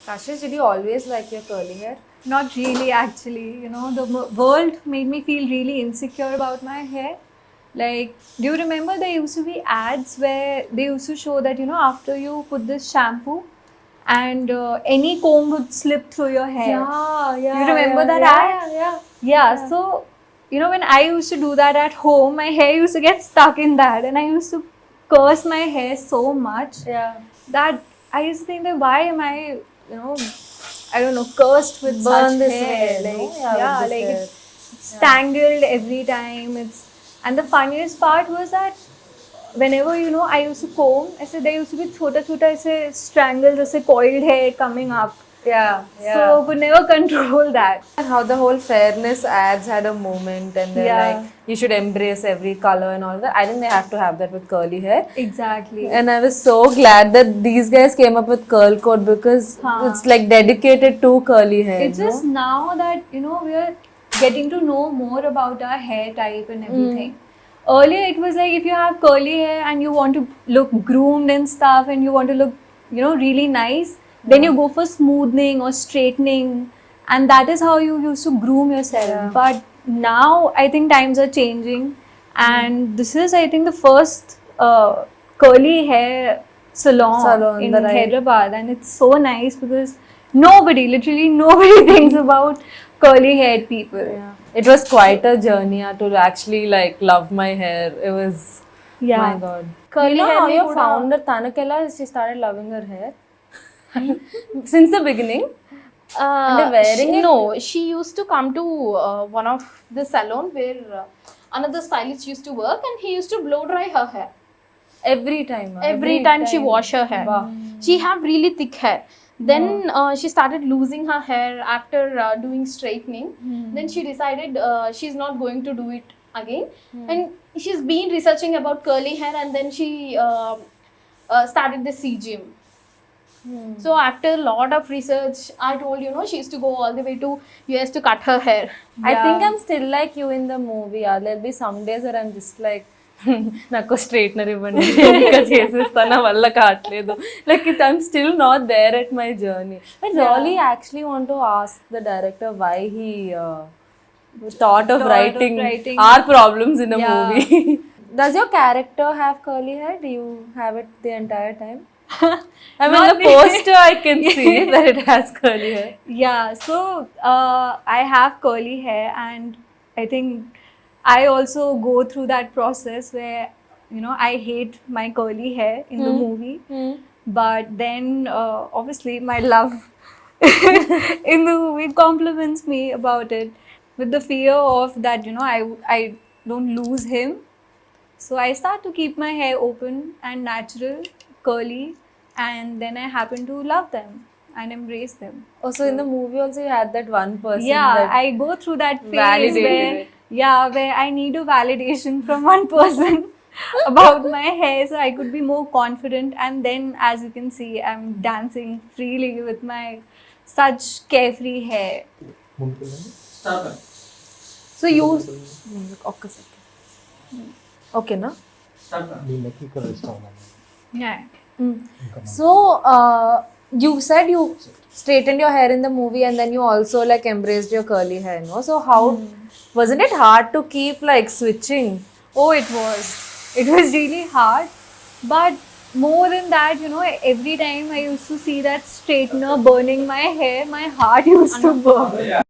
Kashish, did you always like your curly hair? Not really, actually. You know, the world made me feel really insecure about my hair. Like, do you remember there used to be ads where they used to show that, you know, after you put this shampoo and any comb would slip through your hair? Yeah, You remember that ad? Yeah, so, you know, when I used to do that at home, my hair used to get stuck in that, and I used to curse my hair so much Yeah. that I used to think that why am I, you know, I don't know, cursed with Burn such this hair. way, no? Like, Yeah, with yeah, this like hair. it's tangled every time. And the funniest part was that whenever, you know, I used to comb, I said there used to be chota chota ऐसे strangled, ऐसे coiled hair coming up. Yeah, So could never control that. How the whole fairness ads had a moment and they're like, Yeah, you should embrace every color and all that. I think they have to have that with curly hair. exactly. And I was so glad that these guys came up with curl code because it's like dedicated to curly hair. It's just now that, you know, we are getting to know more about our hair type and everything. Earlier, it was like if you have curly hair and you want to look groomed and stuff and you want to look, you know, really nice, then you go for smoothing or straightening, and that is how you used to groom yourself. Yeah. But now, I think times are changing, and this is, I think, the first curly hair salon in the right. Hyderabad, and it's so nice because nobody, literally nobody thinks about curly haired people. Yeah. It was quite a journey to actually like love my hair. It was, my God. Curly you know hair how mein your pura- founder Tanakela, she started loving her hair? Since the beginning? And they're wearing it? No, she used to come to one of the salon where another stylist used to work, and he used to blow dry her hair Every time. every time she wash her hair. Wow. She have really thick hair. Then she started losing her hair after doing straightening. Then she decided she's not going to do it again, and she's been researching about curly hair, and then she started the CGM. So after a lot of research, I told, you know, she used to go all the way to US to cut her hair. I think I'm still like you in the movie. There'll be some days where I'm just like, నాకు straightener ఇవ్వండి ఇంకా చేసేస్తా నా వల్ల కావట్లేదు like it I'm still not there at my journey but really actually want to ask the director why he thought of writing our problems in a movie. Does your character have curly hair? Do you have it the entire time? I mean, the poster I can see that it has curly hair. Yeah, so I have curly hair, and I think I also go through that process where, you know, I hate my curly hair in the movie, but then obviously my love in the movie compliments me about it with the fear of that, you know, I don't lose him. So I start to keep my hair open and natural, curly, and then I happen to love them and embrace them. Also, in the movie, also you had that one person. Yeah, that I go through that phase validated where, it. yeah, where I need a validation from one person about my hair so I could be more confident. And then, as you can see, I'm dancing freely with my such carefree hair. So you. Okay, okay, na? వీళ్ళకి ఇక్కడ ఇష్టం Yeah. So, you said you straightened your hair in the movie and then you also like embraced your curly hair, no? So how wasn't it hard to keep like switching? Oh, it was. It was really hard. But more than that, you know, every time I used to see that straightener burning my hair, my heart used to burn.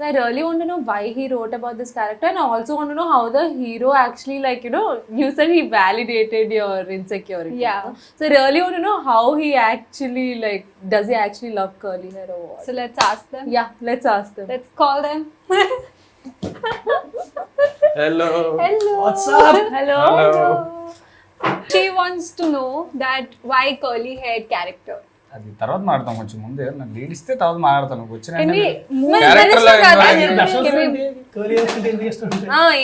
So I really want to know why he wrote about this character, and I also want to know how the hero actually, like, you know, you said he validated your insecurity. Yeah. So I really want to know how he actually, like, does he actually love curly hair or what? So let's ask them. Yeah, let's ask them. Let's call them. Hello. Hello. What's up? Hello. Hello. She wants to know that why curly haired character. అది తర్వాత మాడతాం కొంచెం ముందే నన్ను lead ఇస్తే తర్వాత మాడతాను వచ్చిన Can we move character లో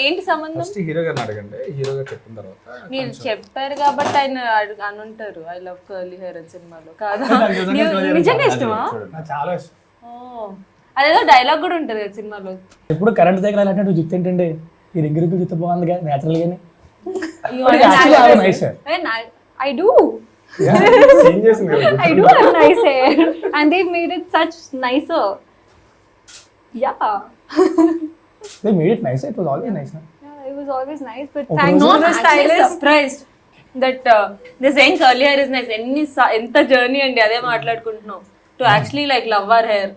ఏంటి సంబంధం? ఫస్ట్ హీరో గారిని అడగండి హీరో గారు చెప్పిన తర్వాత మీరు చెప్పారు కాబట్టి ఆయన అనుంటారు ఐ లవ్ కర్లీ హెయిర్ అని సినిమాలో కాదా? నిజంగా ఇష్టమా? నాకు చాలా ఇష్టం. అదేదో డైలాగ్ కూడా ఉంటుంది కదా సినిమాలో. ఎప్పుడు కరెంట్ దగ్గర అలాంటి జుత్తు ఏంటండి ఈ రింగు జుత్తు బాగుంది కదా న్యాచురల్ గానే. And I do. ఏం చేసింది కదా I do have nice hair. And they've made it such nicer. Yeah. They made it nice. It was always nice. Yeah, it was always nice. But Okay. thanks No, to the I'm actually stylist. surprised that they're saying curly hair is nice. ఎంత journey అండి అదే మాట్లాడుకుంటున్నాం to actually like love our hair.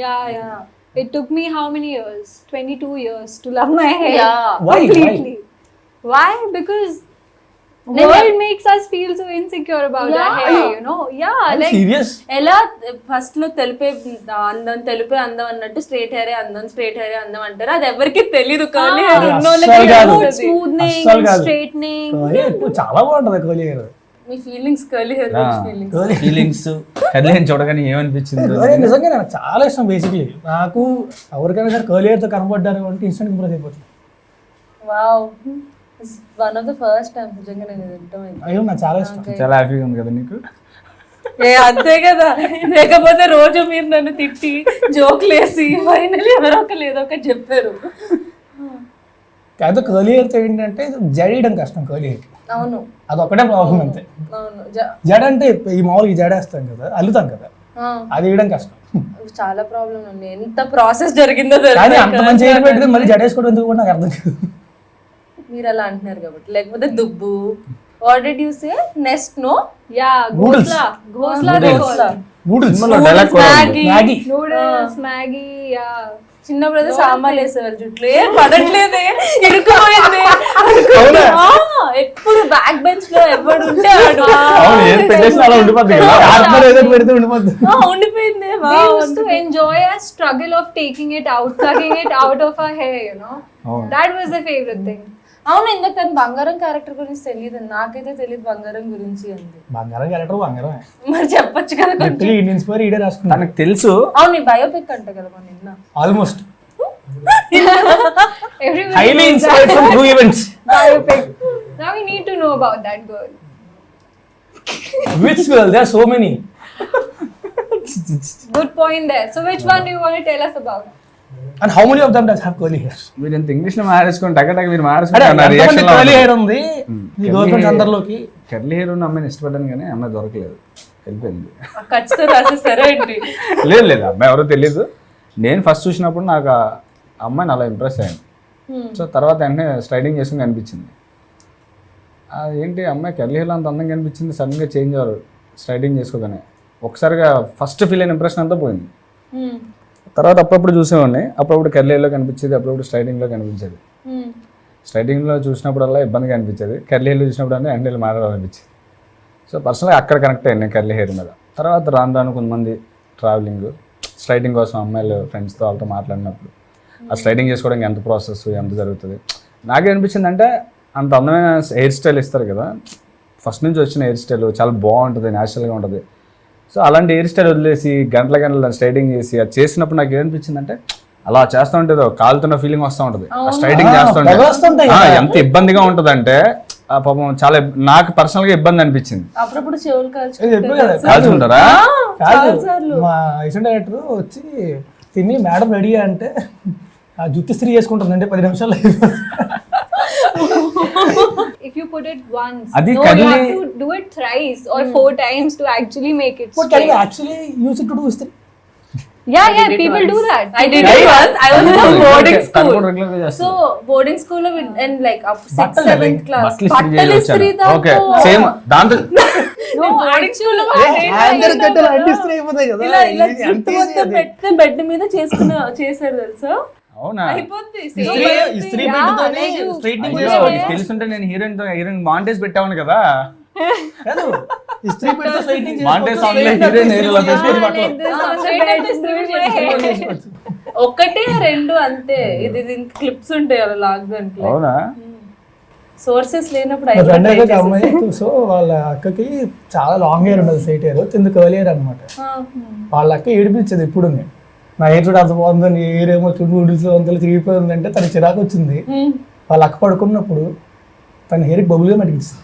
Yeah. It took me how many years? 22 years to love my hair. Yeah. Why? Completely. Why? Because world makes us feel so insecure about our Yeah. hair, you know? Yeah, like serious. ఎలా first లో తెలిపే అందం అన్నట్టు straight hair అందం అంటారు. అది ఎవరికి తెలీదు. కర్లీ హెయిర్ అస్సలు కాదు. smoothing, అస్సలు కాదు. straightening. చాలా బాగుంటుంది కర్లీ హెయిర్. మీ feelings curly hair feelings. Feelings curly అని చూడగానే ఏమనిపించింది నిజంగా నాకు చాలా ఇష్టం. బేసిక్లీ నాకు ఎవరికైనా సరే కర్లీ హెయిర్ తో కనబడ్డారు అంటే ఇన్స్టెంట్ ఇంప్రెస్ అయిపోతుంది. Wow, one of the first time నిజంగా నేను వింటాం. అయ్యో నాకు చాలా ఇష్టం. చాలా హ్యాపీగా ఉంది కదా నీకు అంతే కదా, లేకపోతే రోజు మీరు నన్ను తిట్టి జోక్లేసి ఫైనల్ ఎవరో ఏదో ఒకటి చెప్పారు. కాదు కర్లీ హెయిర్ తో ఏంటంటే జడేయడం కష్టం కర్లీ హెయిర్. అవును అది ఒకటే ప్రాబ్లం అంతే. అవును, జడ అంటే ఈ మామూలుగా ఈ జడేస్తాం కదా, అల్లుతాం కదా, అది వేయడం కష్టం. చాలా ప్రాబ్లం ఉంది. ఎంత ప్రాసెస్ జరిగిందో కానీ అంత మంచి హెయిర్ పెట్టుకుని మళ్ళీ జడేసుకోవడం ఎందుకు కూడా నాకు అర్థం కాదు. మీరు అలా అంటున్నారు కాబట్టి. లేకపోతే దుబ్బు. What did you say? Nest no? Yeah, Noodles. ghosla they call it. Noodles, Maggi. Noodles, Maggie, yeah. చిన్నప్పుడు అయితే సాంబార్ వేసేవాళ్ళు. జుట్లు ఏం పడట్లేదే, ఇరుక్కుపోయింది. ఎప్పుడు బ్యాక్ బెంచ్ లో ఎవడు ఉంటే ఆడు అలా ఉండిపోద్ది కదా ఏదో పెడితే ఉండిపోద్ది. ఉండిపోయింది. They used to enjoy a struggle of taking it out, plugging it out of her hair, you know. That was the favorite thing. అవును, ఇందాక తను బంగారం క్యారెక్టర్ గురించి తెలియదు. నాకైతే తెలియదు బంగారం గురించి అంది. బంగారం క్యారెక్టర్ బంగారమే. మరి చెప్పొచ్చు కదా కొంచెం. ఇన్స్పైర్ ఈడే రాసుకున్నాను. తనకు తెలుసు. అవును, నీ బయోపిక్ అంట కదా మన నిన్న. Almost Everybody highly knows inspired from true events. biopic. Now we need to know about that girl. Which girl? There are so many. Good point there. So which one do you want to tell us about? And how many of them does have curly hair? మీరు ఇంత English లో మాట్లాడుకోండి టగటగ మీరు అంటే ఎంతమంది curly hair ఉంది ఈ girlfriends అందరిలోకి? Curly hair ఉన్న అమ్మాయిని ఇష్టపడ్డాను కానీ అమ్మాయి దొరకలేదు, వెళ్ళిపోయింది. ఖచ్చితంగా రాసేస్తారా ఏంటి? లేదు అమ్మాయి ఎవరో తెలియదు. నేను ఫస్ట్ చూసినప్పుడు నాకు ఆ అమ్మాయిని అలా ఇంప్రెస్ అయ్యాను. సో తర్వాత వెంటనే స్ట్రైడింగ్ చేసుకుని కనిపించింది. ఏంటి అమ్మాయి కర్లీ హెయిర్ అంత అందంగా కనిపించింది, సడన్గా చేంజ్ అవ్వరు స్ట్రైడింగ్ చేసుకోగానే. ఒకసారిగా ఫస్ట్ ఫీల్ అయిన ఇంప్రెషన్ అంతా పోయింది. తర్వాత అప్పుడప్పుడు చూసేవాడిని, అప్పుడప్పుడు కర్లీ హెయిర్లో కనిపించేది, అప్పుడప్పుడు స్ట్రైడింగ్లో కనిపించేది. స్ట్రైడింగ్లో చూసినప్పుడల్లా ఇబ్బందిగా అనిపించేది, కర్లీ హెయిర్లో చూసినప్పుడల్లా హ్యాండిల్ మాట్లాడాలనిపించేది. సో పర్సనల్గా అక్కడ కనెక్ట్ అయ్యాను నేను కర్లీ హెయిర్ మీద. తర్వాత రాను కొంతమంది ట్రావెలింగ్ స్ట్రైడింగ్ కోసం అమ్మాయిలు ఫ్రెండ్స్తో వాళ్ళతో మాట్లాడినప్పుడు ఆ స్ట్రైడింగ్ చేసుకోవడానికి ఎంత ప్రాసెస్ ఎంత జరుగుతుంది నాకే అనిపించింది. అంటే అంత అందమైన హెయిర్ స్టైల్ ఇస్తారు కదా, ఫస్ట్ నుంచి వచ్చిన హెయిర్ స్టైల్ చాలా బాగుంటుంది, న్యాచురల్గా ఉంటుంది. సో అలాంటి హెయిర్ స్టైల్ వదిలేసి గంటల స్ట్రైడింగ్ చేసి అది చేసినప్పుడు నాకు ఏమనిపించింది అంటే అలా చేస్తూ ఉంటుంది కాలుతున్న ఫీలింగ్ వస్తూ ఉంటుంది. ఆ స్ట్రైడింగ్ చేస్తుంటే ఎంత ఇబ్బందిగా ఉంటుంది అంటే పాపం చాలా నాకు పర్సనల్గా ఇబ్బంది అనిపించింది. అప్పుడప్పుడు చెవులు కాల్చుకుంటారా? మా అసిస్టెంట్ డైరెక్టర్ వచ్చి తిని మేడం రెడీ అంటే ఆ జుట్టు ఇస్త్రీ చేసుకుంటుందంటే 10 నిమిషాలు. If you put it once, Adi no, curly- you have to do it thrice or 4 times to actually make it But can straight. you actually use it to do istree? Yeah, people do that. I did it once. I was in a boarding school. రెగ్యులర్గా చేస్తాను. So boarding school and like up 6th బట్టలు 7th class. బట్టలు ఇస్త్రీ బట్టలు ఇస్త్రీ చేయొచ్చు. Okay దాంతో same దాంతో No, బోర్డింగ్ స్కూల్ హ్యాంగర్ కట్టలు అంటిస్తే అయిపోతాయి కదా, ఇలా ఇలా ఇది జుట్టు అంటేసి మొత్తం అది. పెట్టి బెడ్ మీద చేశాడు తెలుసా, అవునా? అయిపోద్ది. ఇస్త్రీ పెట్టితోనే స్ట్రైట్నింగ్ అయ్యో, నీకు తెలుసుంటే నేను హీరోయిన్ మాంటేజ్ పెట్టాను కదా. కాదు, ఇస్త్రీ పెడితే స్ట్రైట్నింగ్ మాంటేజ్ సాంగ్ లో హీరోయిన్ హెయిర్ ఇలా వేసుకొని పక్కన. ఒకటే రెండు అంతే, ఇది క్లిప్స్ ఉంటాయి అలా లాగడానికి. అవునా? సోర్సెస్ లేనప్పుడు మా ఫ్రెండ్ అయితే ఒక అమ్మాయి, సో వాళ్ళ అక్కకి చాలా లాంగ్ హెయిర్ ఉండదు, స్ట్రైట్ హెయిర్, తింది కర్లీ హెయిర్ అనమాట. వాళ్ళ అక్క ఏడిపించేది ఇప్పుడు, నా హెయిర్ చూడ అంత బాగుంది, నీ హెయిర్ ఏమో చుట్టూ నూడిల్స్ వంతలు తిరిగిపోయిందంటే తనకి చిరాకు వచ్చింది. వాళ్ళ అక్క పడుకున్నప్పుడు తన హెయిర్ బబుల్గా మట్టించింది,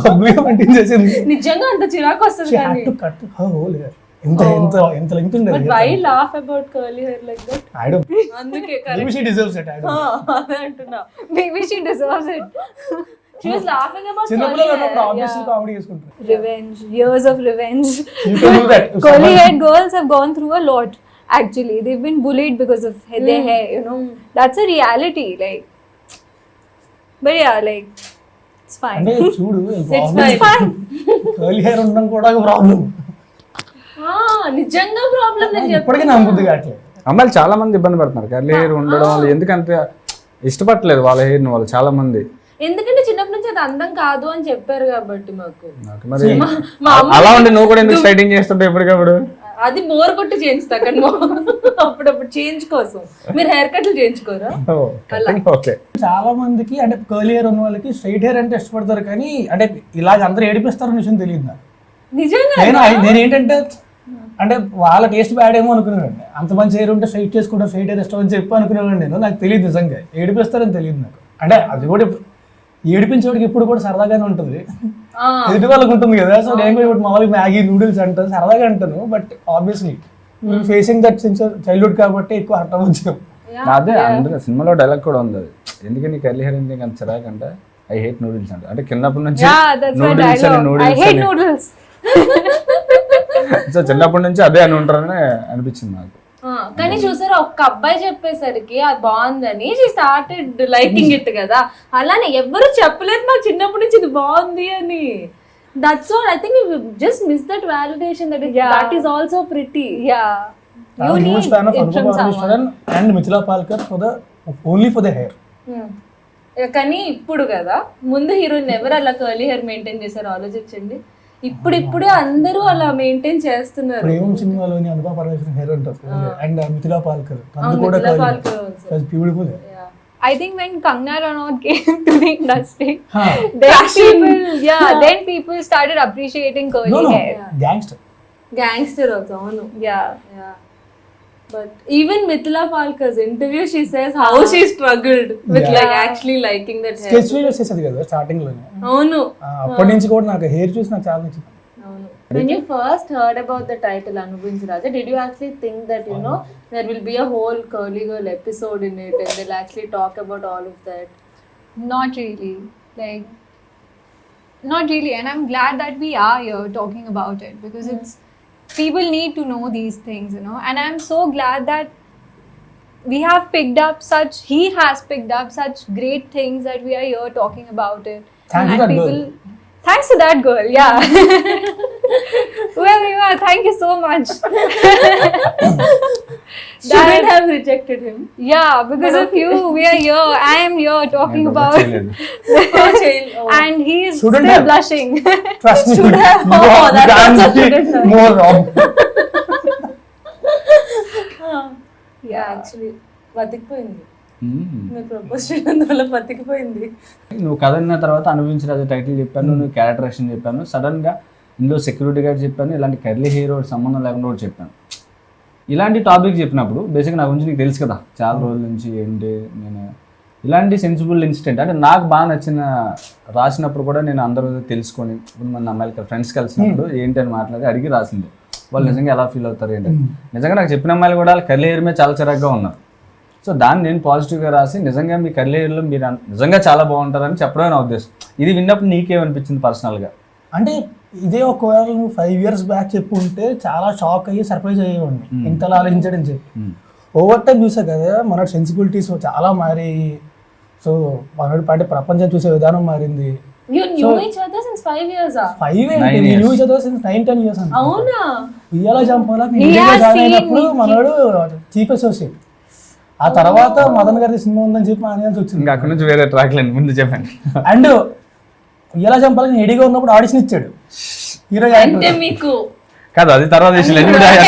బబుల్గా మట్టించేసింది. నిజంగా అంత చిరాకు వస్తుంది కానీ. కట్ ఎంత ఎంత ఎంత లెంగ్త్ ఉండేది. Why laugh about curly hair like that? I don't. అందుకే Maybe she deserves it. I don't know. అదే అంటున్నా. Maybe she deserves it. She was laughing about curly చిన్నపిల్లలు hair. ఉన్నప్పుడు obviously comedy చేసుకుంటారు. Revenge, years of revenge. You can do that. If Curly someone- haired girls have gone through a lot. Actually, they've been bullied because of their hair. You know, that's a reality. Like, but yeah, like, it's fine. అంటే చూడు, It's fine. Curly hair ఉండడం కూడా ఒక problem. నిజంగా problem నేను ఇప్పటికీ నమ్ముద్ది కావట్లేదు. అమ్మాయిలు చాలా మంది ఇబ్బంది పడుతున్నారు కర్లీ హెయిర్ ఉండడం వల్ల. ఎందుకంటే ఇష్టపడలేదు వాళ్ళ హెయిర్ ని వాళ్ళు చాలా మంది. ఎందుకంటే చిన్నప్పటి నుంచి అది అందం కాదు అని చెప్పారు కాబట్టి మాకు. నాకు మరి మా అమ్మ అలా ఉండి నువ్వు కూడా ఎందుకు స్ట్రైటింగ్ చేస్తుంటే ఎప్పటికప్పుడు? అది బోర్ కొట్టి చేయించుతా కానీ అప్పుడప్పుడు చేంజ్ కోసం. మీరు హెయిర్ కట్లు చేయించుకోరా? ఓకే. చాలా మందికి అంటే కర్లీ హెయిర్ ఉన్న వాళ్ళకి స్ట్రైట్ హెయిర్ అంటే ఇష్టపడతారు, కానీ అంటే ఇలాగ అందరూ ఏడిపిస్తారని విషయం తెలియదు నాకు. నిజంగా నేను ఏంటంటే అంటే వాళ్ళ టేస్ట్ బ్యాడ్ ఏమో అనుకునేవాడిని. అంత మంచి హెయిర్ ఉంటే స్ట్రైట్ చేసుకుంటాం, స్ట్రైట్ హెయిర్ ఇష్టం అని చెప్పి అనుకునేవాడిని నేను. నాకు తెలియదు నిజంగా ఏడిపిస్తారని తెలియదు నాకు. అంటే అది కూడా ఏడిపించేవాడికి ఇప్పుడు కూడా సరదాగానే ఉంటుంది, ఎదుటి వాళ్ళకి ఉంటుంది కదా. సో నేను కూడా ఇప్పుడు మామూలుగా మ్యాగీ నూడిల్స్ అంటాను, సరదాగా అంటాను. But obviously facing that since childhood కాబట్టి ఎక్కువ హర్ట్ అవ్వచ్చు. అదే అందులో సినిమాలో డైలాగ్ కూడా ఉంది అది. ఎందుకని కర్లీ హెయిర్ ఎందుకు అంత చిరాకంటే ఐ హేట్ నూడిల్స్ అంటే. అంటే కిందప్పటి నుంచి Yeah, that's my నూడిల్స్ అని dialogue. I నూడిల్స్ hate అని. noodles. సో చిన్నప్పటి నుంచి అదే అని ఉంటారని అనిపించింది నాకు. కానీ చూసారా, ఒక్క అబ్బాయి చెప్పేసరికి అది బాగుందని షీ స్టార్టెడ్ లైకింగ్ ఇట్ కదా. అలానే ఎవరు చెప్పలేదు మాకు చిన్నప్పటి నుంచి ఇది బాగుంది అని. That's all. I think we just miss that validation that that is also pretty. Yeah. I'm a huge fan of Anupama Parmeshwaran and Mithila Palkar only for the hair. కానీ ఇప్పుడు కదా, ముందు హీరోయిన్ ఎవరు అలా కర్లీ హెయిర్ మెయింటైన్ చేశారు ఆలోచించండి. ఇప్పుడే అందరూ అలా మెయింటైన్ చేస్తున్నారు. ప్రేమం సినిమాలోని అనుపమ పరమేశ్వరన్ హెయిర్ ఉంటుంది అండ్ మిథిలా పాల్కర్ తనది కూడా Mithila Palkar also. Beautiful. I think when Kangna Ranaut came to the industry, Huh. then people started appreciating curly No, hair. gangster. Gangster also. అవును. Yeah. But even Mithila Palkar's interview, she says how she struggled with like actually liking that hair. Sketch videos చేసేది కదా starting లోనే. అవును. అప్పటి నుంచి కూడా నాకు hair చూసి నాకు చాలా నచ్చింది. అవును. When you first heard about the title Anubinch Raja, did you actually think that there will be a whole curly girl episode in it and they'll actually talk about all of that? Not really. Like, not really. And I'm glad that we are here talking about it because it's people need to know these things, you know. And I'm so glad that he has picked up such great things that we are here talking about it. Thanks to that girl. Thanks to that girl, yeah. Whoever you are, thank you so much. Shouldn't have rejected him. Yeah, because of you, we are here. I am here talking about చేయలేదు. and he is Shouldn't still have. blushing. Trust me. Should have. You Oh, are- that you also can't be shouldn't have. more wrong. Yeah, actually బతికిపోయింది. మ్మ్. మీరు propose చేయడం వల్ల బతికిపోయింది. నువ్వు కథ విన్న తర్వాత అనుభవించిన అదే టైటిల్ చెప్పాను, నువ్వు క్యారెక్టరేషన్ చెప్పాను, సడన్ గా ఇందులో సెక్యూరిటీ గార్డ్ చెప్పాను, ఇలాంటి కర్లీ హెయిర్ సంబంధం లేకుండా కూడా చెప్పాను. ఇలాంటి టాపిక్ చెప్పినప్పుడు బేసిక్గా నా గురించి నీకు తెలుసు కదా చాలా రోజుల నుంచి ఏంటి. నేను ఇలాంటి సెన్సిబుల్ ఇన్సిడెంట్ అంటే నాకు బాగా నచ్చిన రాసినప్పుడు కూడా నేను అందరూ తెలుసుకొని ఇప్పుడు మన అమ్మాయిలకి ఫ్రెండ్స్ కలిసినప్పుడు ఏంటి అని మాట్లాడి అడిగి రాసింది. వాళ్ళు నిజంగా ఎలా ఫీల్ అవుతారు ఏంటి. నిజంగా నాకు చెప్పిన అమ్మాయిలు కూడా కర్లీ హెయిర్ మీద చాలా చిరాగ్గా ఉన్నారు. సో దాన్ని నేను పాజిటివ్గా రాసి నిజంగా మీ కర్లీ హెయిర్లో మీరు నిజంగా చాలా బాగుంటారని చెప్పడమే నా ఉద్దేశం. ఇది విన్నప్పుడు నీకేమనిపించింది పర్సనల్గా? అంటే ఇదే ఒకవేళ నువ్వు 5 years బ్యాక్ చెప్పుంటే చాలా షాక్ అయ్యి సర్ప్రైజ్ అయ్యేవాడిని ఇంతలా ఆలోచించాడని చెప్పి. ఓవర్ టైం చూసా కదా మన సెన్సిబిలిటీస్ చాలా మారాయి. సో మనోడి పాటే ప్రపంచం చూసే విధానం మారింది. You knew each other since 5 years. 5 9 ఏంటి years. New each other since 9-10 years అంట. అవునా? ఉయ్యాల చంపాల He has జాయిన్ seen అయినప్పుడు me. మనోడు చీఫ్ అసోసియేట్. ఆ తర్వాత మదన్ గారి సినిమా ఉందని చెప్పి మానేయాల్సి వచ్చింది. ఇంకా అక్కడ నుంచి వేరే ట్రాక్ లేండి, ముందు చెప్పండి. అండ్ ఉయ్యాల చంపాలని ఎడిగా ఉన్నప్పుడు ఆడిషన్ ఇచ్చాడు హీరో అంటే మీకు కాదు అది తర్వాత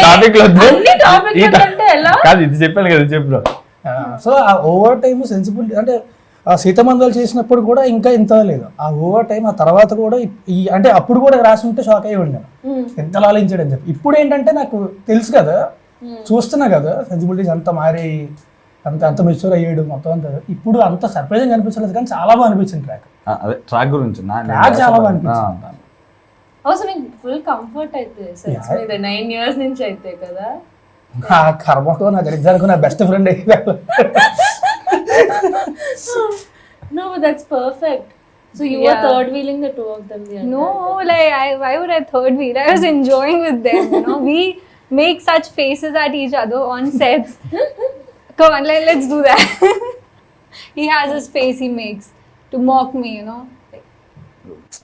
టాపిక్ లో వద్దు. అన్ని topic ఈ లు అంటే ఎలా? కాదు ఇది చెప్పాను కదా, చెప్పు. సో ఆ ఓవర్ టైమ్ సెన్సిబిలిటీ అంటే ఆ సీతమందలు చేసినప్పుడు కూడా ఇంకా ఇంత లేదు. ఆ ఓవర్ టైం ఆ తర్వాత కూడా ఈ అంటే అప్పుడు కూడా రాసి ఉంటే షాక్ అయ్యి నేను ఎంత లాలించాడు అని చెప్పి. ఇప్పుడు ఏంటంటే నాకు తెలుసు కదా, చూస్తున్నా కదా సెన్సిబిలిటీస్ అంత మారి అంత మెచ్యూర్ అయ్యాడు మొత్తం అంతా. ఇప్పుడు అంత సర్ప్రైజింగ్ అనిపించలేదు కానీ చాలా బాగా అనిపించింది ట్రాక్. అదే ట్రాక్ గురించి ట్రాక్ చాలా బాగా అనిపించింది. అసలు మీకు ఫుల్ కంఫర్ట్ అయితే సెన్స్ మీద 9 years నుంచి అయితే కదా. ఆ కర్మకు నా దరిద్రానికి నా బెస్ట్ ఫ్రెండ్ అయ్యాడు. No, but that's perfect. So you were third wheeling the two of them the entire No, time. like why would I third wheel? I was enjoying with them. You know, we make such faces at each other on sets. Come on, let's do that. He has his face he makes to mock me. You know.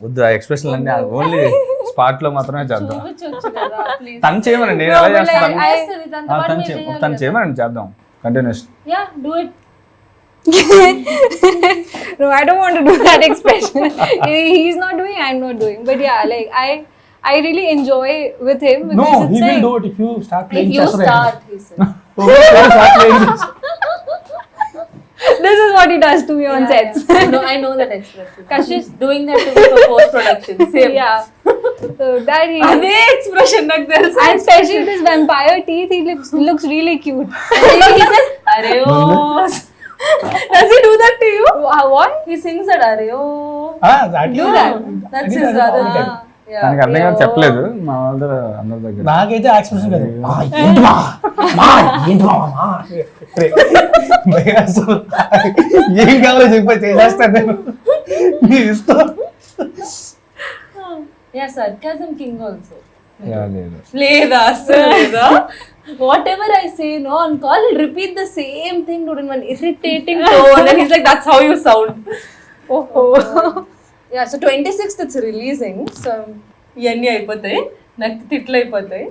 వద్దు, ఆ expression అన్ని only spot లో మాత్రమే చేద్దాం. చూపించొచ్చు కదా please. తను చేయమనండి, నేను No, ఎలా but like, చేస్తాను. చేస్తుంది దాంతో పాటు మీరు చేయాలి తను కదా. చేయమనండి, చేద్దాం continuous. Yeah, do it. No, I don't want to do that expression. He's not doing, I'm not doing. But yeah, like I really enjoy with him because No, he it's will like, do it if you start If playing you chess. start, he said. Start playing chess. this is what he does to me on Yeah, sets. yeah. No, I know that expression. Kashish Doing that to me for post production. Same. yeah. So that he అదే expression నాకు తెలుసు. and especially with his vampire teeth, he looks really cute. He says, "Arey oh." Does he do that to you? What? He sings that "Arey oh." That Do is- that. That's అది his అది other. బాగుంటుంది. Yeah. తనకి అర్థం కాదు, చెప్పలేదు మా వాళ్ళ అందరి దగ్గర. నాకైతే ఎక్స్ప్రెషన్ కదా ఏంటి మా ఏంటి మా అసలు ఏం కావాలో చెప్పి చేసేస్తాను నేను, నీ ఇష్టం. Yeah, sarcasm king also. Yeah, లేదు. లేదా అసలు లేదా. Whatever I say no on call, he'll repeat the same thing dude in one irritating tone and he's like that's how you sound. Yeah, so 26th it's releasing. So ఇవన్నీ అయిపోతాయి, నాకు తిట్లు అయిపోతాయి.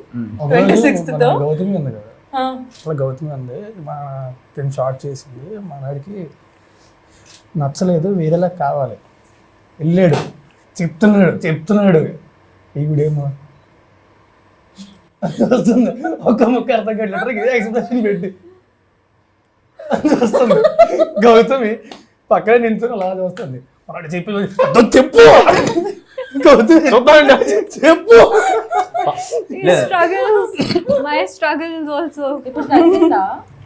26th తో గౌతమి ఉంది కదా, ఆ, అట్లా గౌతమి ఉంది మా తిని షార్ట్ చేసింది. మా నాడికి నచ్చలేదు, వేరేలా కావాలి, వెళ్ళాడు చెప్తున్నాడు ఈవిడేమో వస్తుంది ఒక్క ముక్క అర్థం కట్టినట్టు ఇదే ఎక్స్ప్రెషన్ పెట్టి వస్తుంది. గౌతమి పక్కనే నిల్చుని అలా వస్తుంది. వాడు చెప్పు గౌతమి చెప్పు. He struggles. My struggles also. ఇప్పుడు తగ్గిందా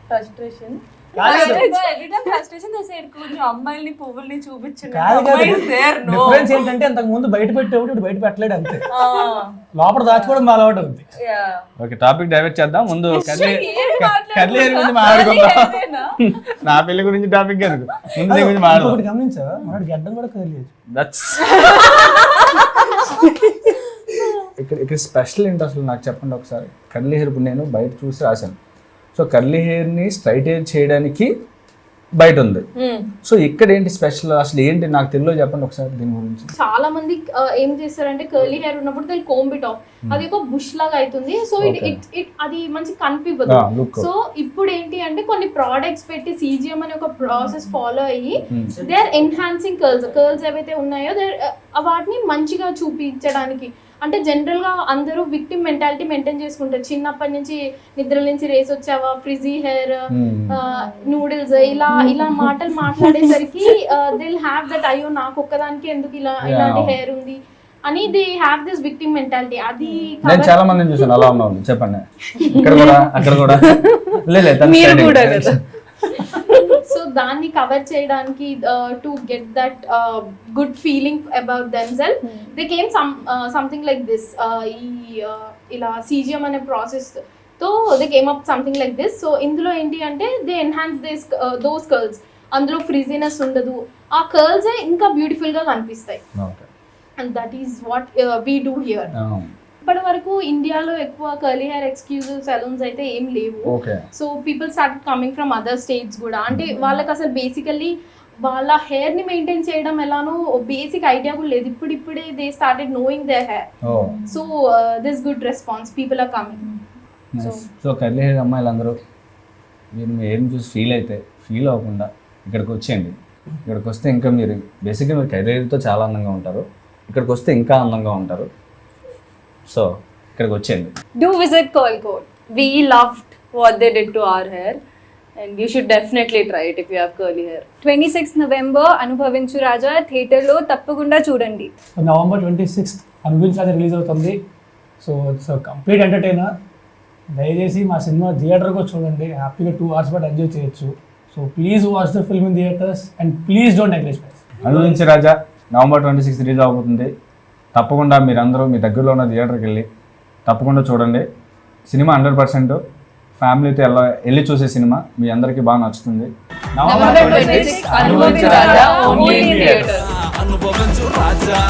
ఫ్రస్ట్రేషన్? కాదు. ఫ్రస్ట్రేషన్ చేసేది కొంచెం అమ్మాయిల్ని పువ్వుల్ని చూపించండి. కాదు No. డిఫరెన్స్ ఏంటంటే అంతకు ముందు బయట పెట్టేవాడు ఇప్పుడు బయట పెట్టలేడు అంతే. Ah, లోపల దాచుకోవడం మా అలవాటు ఉంది. yeah. ఓకే, టాపిక్ డైవర్ట్ చేద్దాం. ముందు కర్లీ హెయిర్ గురించి Curly మాట్లాడుకుందాం. hair ఏనా? నా పెళ్లి గురించి టాపిక్ ఎందుకు, ముందు దీని గురించి మాట్లాడదాం. ఒకటి గమనించా, మనకి గడ్డం కూడా కదిలేదు. దట్స్ ఇక్కడ స్పెషల్ ఏంటి అసలు నాకు చెప్పండి ఒకసారి. కర్లీ హెయిర్ ఇప్పుడు నేను బయట చూసి రాశాను. సో కర్లీ హెయిర్ని స్ట్రైట్ హెయిర్ చేయడానికి బయట ఉంది. సో ఇక్కడ ఏంటి స్పెషల్, అసలు ఏంటి నాకు తెలియదు, చెప్పండి ఒకసారి దీని గురించి. చాలా మంది ఏం చేస్తారంటే కర్లీ హెయిర్ ఉన్నప్పుడు దాన్ని కోంబ్ ఇట్ ఆఫ్, అది ఒక బుష్ లాగా అవుతుంది. సో ఇట్ అది మంచి కనిపివ్వదు. look. సో ఇప్పుడు ఏంటి అంటే కొన్ని ప్రోడక్ట్స్ పెట్టి CGM అనే ఒక ప్రాసెస్ ఫాలో అయ్యి దే ఆర్ ఎన్హాన్సింగ్ కర్ల్స్ ఏవైతే ఉన్నాయో వాటిని మంచిగా చూపించడానికి. అంటే జనరల్ గా అందరూ విక్టిమ్ మెంటాలిటీ మెయింటైన్ చేసుకుంటారు. చిన్నప్పటి నుంచి నిద్ర నుంచి రేస్ వచ్చావా, ఫ్రిజీ హెయిర్, నూడిల్స్, ఇలా మాటలు మాట్లాడేసరికి దిల్ హ్యావ్ దట్ అయ్యో నాకు ఒక్కదానికి ఎందుకు ఇలాంటి హెయిర్ ఉంది అని they have this victim mentality. అది నేను చాలా మందిని చూసాను అలా ఉన్న వాళ్ళు. చెప్పండి, ఇక్కడ కూడా అక్కడ కూడా మీరు కూడా కదా. సో దాన్ని కవర్ చేయడానికి to get that good feeling about themself they came something like this. ఇలా CGM అనే ప్రాసెస్ తో they came up something like this. So ఇందులో ఏంటి అంటే దే ఎన్హాన్స్ దోస్ కర్ల్స్. అందులో ఫ్రిజీనెస్ ఉండదు, ఆ కర్ల్స్ ఇంకా బ్యూటిఫుల్ గా కనిపిస్తాయి. And that is what we do here. ఇప్పటి వరకు ఇండియాలో ఎక్కువ కర్లీ హెయిర్ ఎక్స్క్లూజివ్ సెలూన్స్ అయితే ఏం లేవు. Okay. So people start coming from other states కూడా. అంటే వాళ్ళకి అసలు బేసికల్లీ వాళ్ళ హెయిర్ ని మెయింటైన్ చేయడం ఎలానో బేసిక్ ఐడియా కూడా లేదు. ఇప్పుడిప్పుడే they started knowing their hair. Oh so this good response, people are coming. So curly hair అమ్మాయిలందరూ మీరు మీ హెయిర్ని చూసి ఫీల్ అవ్వకుండా ఇక్కడికి వచ్చేయండి. ఇక్కడికి వస్తే ఇంకా మీరు బేసిక్గా మీరు కర్లీ హెయిర్తో చాలా అందంగా ఉంటారు. ఇక్కడికి వస్తే ఇంకా అందంగా ఉంటారు. సో ఇక్కడికి వచ్చేయండి. Do visit Curl Code. We loved what they did to our hair, and you should definitely try it if you have curly hair. 26th November అనుభవించు రాజా థియేటర్లో తప్పకుండా చూడండి. నవంబర్ 26th అనుభవించాలి రిలీజ్ అవుతుంది. So it's complete entertainer. దయచేసి మా cinema థియేటర్కి చూడండి. హ్యాపీగా 2 hours పాటు ఎంజాయ్ చేయొచ్చు. So please watch the film in theatres and please don't neglect my. అనుభవించే రాజా నవంబర్ 26 రిలీజ్ అవబోతుంది. తప్పకుండా మీరందరూ మీ దగ్గరలో ఉన్న థియేటర్కి వెళ్ళి తప్పకుండా చూడండి. సినిమా 100% ఫ్యామిలీతో వెళ్ళి చూసే సినిమా. మీ అందరికీ బాగా నచ్చుతుంది. November 26th, అనుభవించు రాజా, only in theaters. అనుభవించు రాజా.